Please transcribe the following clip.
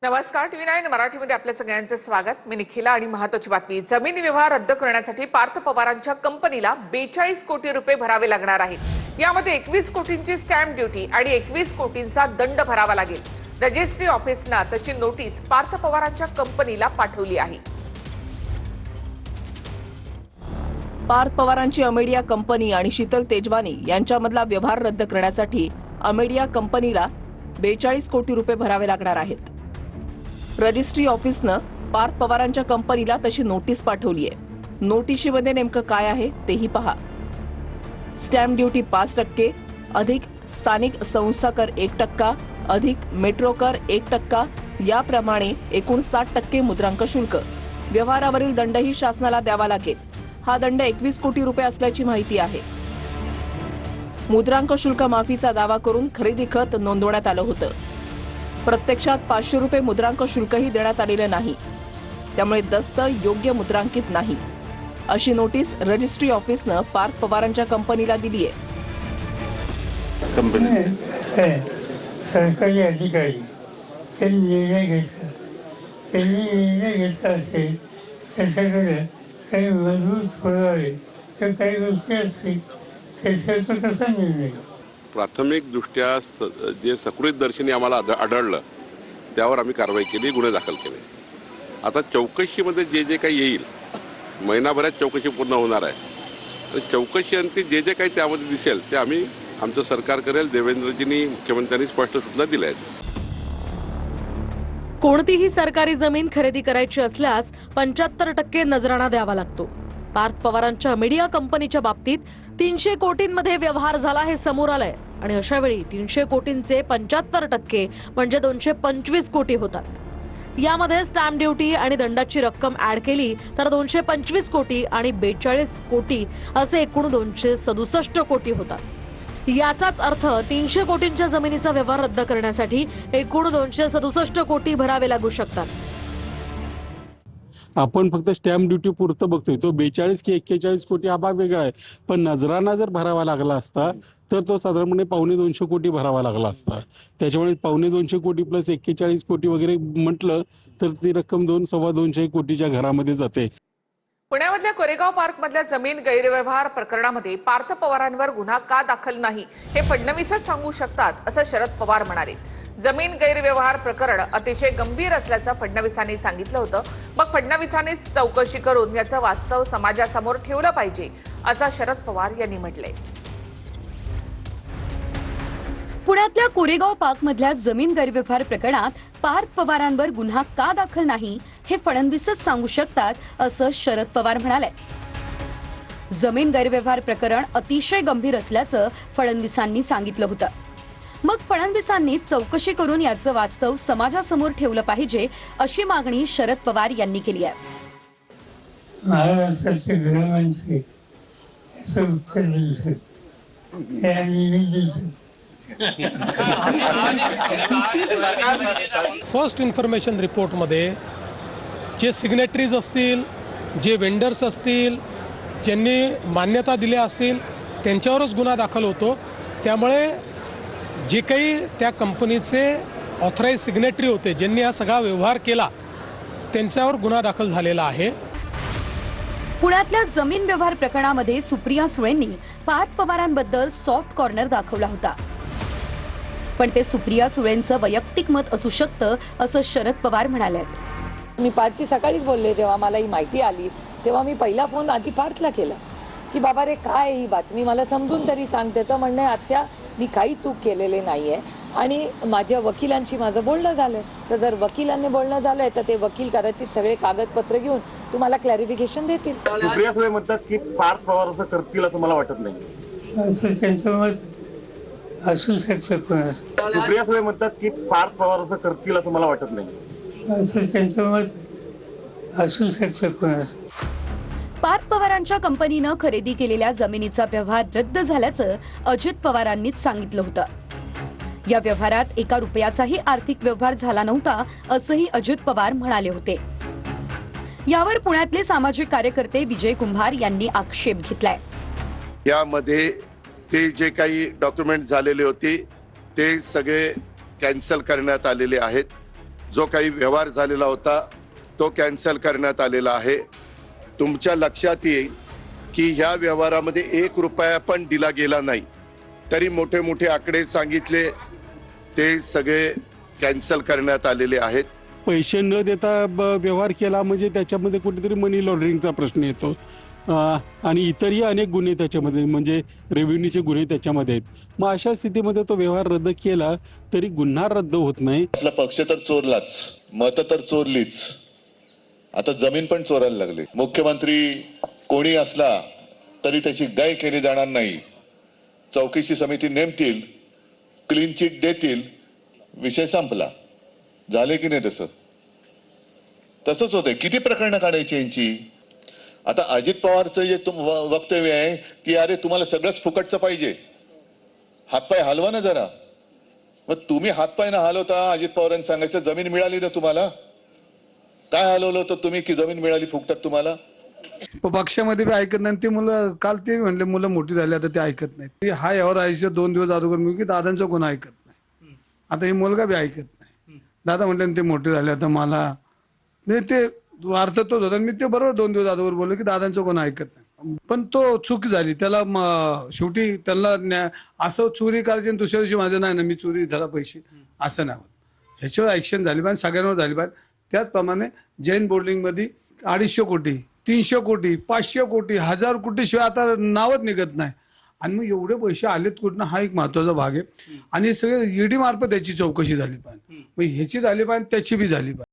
नमस्कार, टीव्ही 9 मराठीमध्ये आपल्या सगळ्यांचं स्वागत. मी निखिला आणि महत्त्वाची बातमी. जमीन व्यवहार रद्द करण्यासाठी पार्थ पवारांच्या कंपनीला 42 कोटी रुपये भरावे लागणार आहेत. यामध्ये 21 कोटींची स्टॅम्प ड्युटी आणि 21 कोटींचा दंड भरावा लागेल. रजिस्ट्री ऑफिसनं त्याची नोटीस पार्थ पवारांच्या कंपनीला पाठवली आहे. पार्थ पवारांची अमेडिया कंपनी आणि शीतल तेजवानी यांच्यामधला व्यवहार रद्द करण्यासाठी अमेडिया कंपनीला 42 कोटी रुपये भरावे लागणार आहेत. रजिस्ट्री ऑफिसनं पार्थ पवारांच्या कंपनीला तशी नोटीस पाठवली आहे. नोटिशीमध्ये नेमकं काय आहे तेही पहा. स्टॅम्प ड्युटी 5% अधिक स्थानिक संस्था कर 1% अधिक मेट्रो कर 1% याप्रमाणे एकूण 60% मुद्रांक शुल्क. व्यवहारावरील दंडही शासनाला द्यावा लागेल. हा दंड 21 कोटी रुपये असल्याची माहिती आहे. मुद्रांक शुल्क माफीचा दावा करून खरेदी खत नोंदवण्यात आलं होतं. प्रत्यक्षात 500 रुपये मुद्रांक शुल्कही देण्यात आलेलं नाही. त्यामुळे दस्त योग्य मुद्रांकित नाही अशी नोटीस रजिस्ट्री ऑफिसनं पार्थ पवारांच्या कंपनीला दिली आहे. सरकारी अधिकारी त्यांनी निर्णय घेतला. त्यांनी निर्णय घेतला असेल त्याच्याकडे काही मजबूत पुरावे तर काही गोष्टी असतील त्याच्याचा कसा निर्णय. प्राथमिक दृष्ट्या जे सकृत दर्शनी आम्हाला आढळलं त्यावर आम्ही कारवाई केली, गुन्हे दाखल केले. आता चौकशीमध्ये जे काही येईल, महिनाभरात चौकशी पूर्ण होणार आहे. चौकशी अंती जे काही त्यामध्ये दिसेल ते आम्ही आमचं सरकार करेल. देवेंद्रजींनी मुख्यमंत्र्यांनी स्पष्ट सूचना दिल्या आहेत. कोणतीही सरकारी जमीन खरेदी करायची असल्यास 75% नजराणा द्यावा लागतो. पार्थ पवारांच्या मीडिया कंपनीच्या बाबतीत 300 कोटींमध्ये व्यवहार झाला हे समोर आलंय आणि अशा वेळी 300 कोटींचे 75% म्हणजे 225 कोटी होतात. यामध्ये स्टॅम्प ड्युटी आणि दंडाची रक्कम ऍड केली तर 225 कोटी आणि 42 कोटी असे एकूण 267 कोटी होतात. याचाच अर्थ 300 कोटींच्या जमिनीचा व्यवहार रद्द करण्यासाठी एकूण 267 कोटी भरावे लागू शकतात. आपण फक्त स्टॅम्प ड्युटी पुरतं बघतोय. तो 42 की 41 कोटी हा भाग वेगळा आहे. पण नजराना जर भरावा लागला असता तर तो साधारणपणे 250 कोटी भरावा लागला असता. त्याच्यामुळे 250 कोटी प्लस 41 कोटी वगैरे म्हटलं तर ती रक्कम 2-2.25 कोटीच्या घरामध्ये जाते. पुण्यामधल्या कोरेगाव पार्क मधल्या जमीन गैरव्यवहार प्रकरणामध्ये पार्थ पवारांवर गुन्हा का दाखल नाही हे फडणवीसच सांगू शकतात असं शरद पवार म्हणाले. जमीन गैरव्यवहार प्रकरण अतिशय गंभीर असल्याचं फडणवीसांनी सांगितलं होतं. मग फडणवीसांनीच चौकशी करून याचं वास्तव समाजासमोर ठेवलं पाहिजे असं शरद पवार यांनी म्हटलंय. पुण्यातल्या कोरेगाव पार्क मधल्या जमीन गैरव्यवहार प्रकरणात पार्थ पवारांवर गुन्हा का दाखल नाही हे फडणवीसच सांगू शकतात असं शरद पवार म्हणाले. जमीन गैरव्यवहार प्रकरण अतिशय गंभीर असल्याचं फडणवीसांनी सांगितलं होतं. मग फडणवीसांनी चौकशी करून याचं वास्तव समाजासमोर ठेवलं पाहिजे अशी मागणी शरद पवार यांनी केली आहे. महाराष्ट्राचे गृहमंत्री याचं उत्तर देऊ शकते आणि देऊ शकते. फर्स्ट इन्फॉर्मेशन रिपोर्टमध्ये जे सिग्नेटरीज असतील, जे वेंडर्स असतील, ज्यांनी मान्यता दिल्या असतील त्यांच्यावरच गुन्हा दाखल होतो. त्यामुळे जे काही त्या कंपनीचे ऑथराईज सिग्नेटरी होते, ज्यांनी हा सगळा व्यवहार केला, त्यांच्यावर गुन्हा दाखल झालेला आहे. पुण्यातल्या जमीन व्यवहार प्रकरणामध्ये सुप्रिया सुळेंनी पार्थ पवारांबद्दल सॉफ्ट कॉर्नर दाखवला होता. पण ते सुप्रिया सुळेंचं वैयक्तिक मत असू शकतं असं शरद पवार म्हणाले. मी पार्थची सकाळीच बोलले. जेव्हा मला ही माहिती आली तेव्हा मी पहिला फोन आधी पार्थला केला की बाबा रे काय ही बातमी मला समजून तरी सांग. त्याचं म्हणणं आहे आत्या मी काही चूक केलेली नाहीये आणि माझ्या वकिलांशी माझं बोलणं झालंय. तर जर वकिलांनी बोलणं झालंय तर ते वकील कदाचित सगळे कागदपत्र घेऊन तुम्हाला क्लॅरिफिकेशन देतील. सुप्रिया सुळे म्हणतात की पार्थ पवार असं करतील असं मला वाटत नाही. असं त्यांचं मत असू शकतं. सुप्रिया सुळे म्हणतात की पार्थ पवार असं करतील असं मला वाटत नाही. असं त्यांचं मत असू शकतं. पार्थ पवारांच्या कंपनीनं खरेदी केलेल्या जमिनीचा व्यवहार रद्द झाल्याचं अजित पवारांनीच सांगितलं होतं. या व्यवहारात एका रुपयाचाही आर्थिक व्यवहार झाला नव्हता असंही अजित पवार म्हणाले होते. यावर पुण्यातले सामाजिक कार्यकर्ते विजय कुंभार यांनी आक्षेप घेतलाय. यामध्ये ते जे काही डॉक्युमेंट झालेले होते ते सगळे कॅन्सल करण्यात आलेले आहेत. जो काही व्यवहार झालेला होता तो कॅन्सल करण्यात आलेला आहे. तुमच्या लक्षात येईल की ह्या व्यवहारामध्ये 1 रुपया पण दिला गेला नाही, तरी मोठे मोठे आकडे सांगितले ते सगळे कॅन्सल करण्यात आलेले आहेत. पैसे न देता व्यवहार केला म्हणजे त्याच्यामध्ये कुठेतरी मनी लॉन्ड्रिंगचा प्रश्न येतो. आणि इतरही अनेक गुन्हे त्याच्यामध्ये, म्हणजे रेव्हेन्यूचे गुन्हे त्याच्यामध्ये आहेत. मग अशा स्थितीमध्ये तो व्यवहार रद्द केला तरी गुन्हा रद्द होत नाही. आपला पक्ष तर चोरलाच, मतं तर चोरलीच, आता जमीन पण चोरायला लागले. मुख्यमंत्री कोणी असला तरी त्याची गय केली जाणार नाही. चौकशी समिती नेमतील, क्लीन चिट देतील, विषय संपला. झाले की नाही? तसंच होतंय. किती प्रकरणं काढायची यांची? आता अजित पवारचं जे वक्तव्य आहे की अरे तुम्हाला सगळंच फुकटचं पाहिजे, हातपाय हलवा ना जरा. मग तुम्ही हातपाय ना हलवता, अजित पवारांनी सांगायचं जमीन मिळाली ना तुम्हाला. काय हलवलं होतं तुम्ही की जमीन मिळाली फुकटात तुम्हाला? पक्षामध्ये बी ऐकत नाही. ते मुलं काल ते म्हणले मुलं मोठी झाली आता ते ऐकत नाही. हा यावर आयुष्य 2 दिवस अगोदर मी की दादांचं कोण ऐकत नाही. आता हे मुलगा बी ऐकत नाही. दादा म्हटलं ते मोठे झाले आता मला नाही, ते अर्थ तोच होता. मी ते बरोबर 2 दिवस अगोदर बोललो की दादांचं कोण ऐकत नाही. पण तो चूक झाली. त्याला शेवटी त्यांना असं चोरी करायची आणि दुसऱ्या दिवशी माझं नाही ना मी चोरी झाला पैसे असं नाही होत. ह्याच्यावर ऍक्शन झाली पाहिजे, सगळ्यांवर झाली पाहिजे. त्याचप्रमाणे जैन बोर्डिंगमध्ये 250 कोटी, 300 कोटी, 500 कोटी, 1000 कोटी शिवाय आता नावच निघत नाही. आणि मग एवढे पैसे आलेत कुठनं, हा एक महत्वाचा भाग आहे. आणि हे सगळे ईडी मार्फत त्याची चौकशी झाली पाहिजे. मग ह्याची झाली पाहिजे, त्याची बी झाली पाहिजे.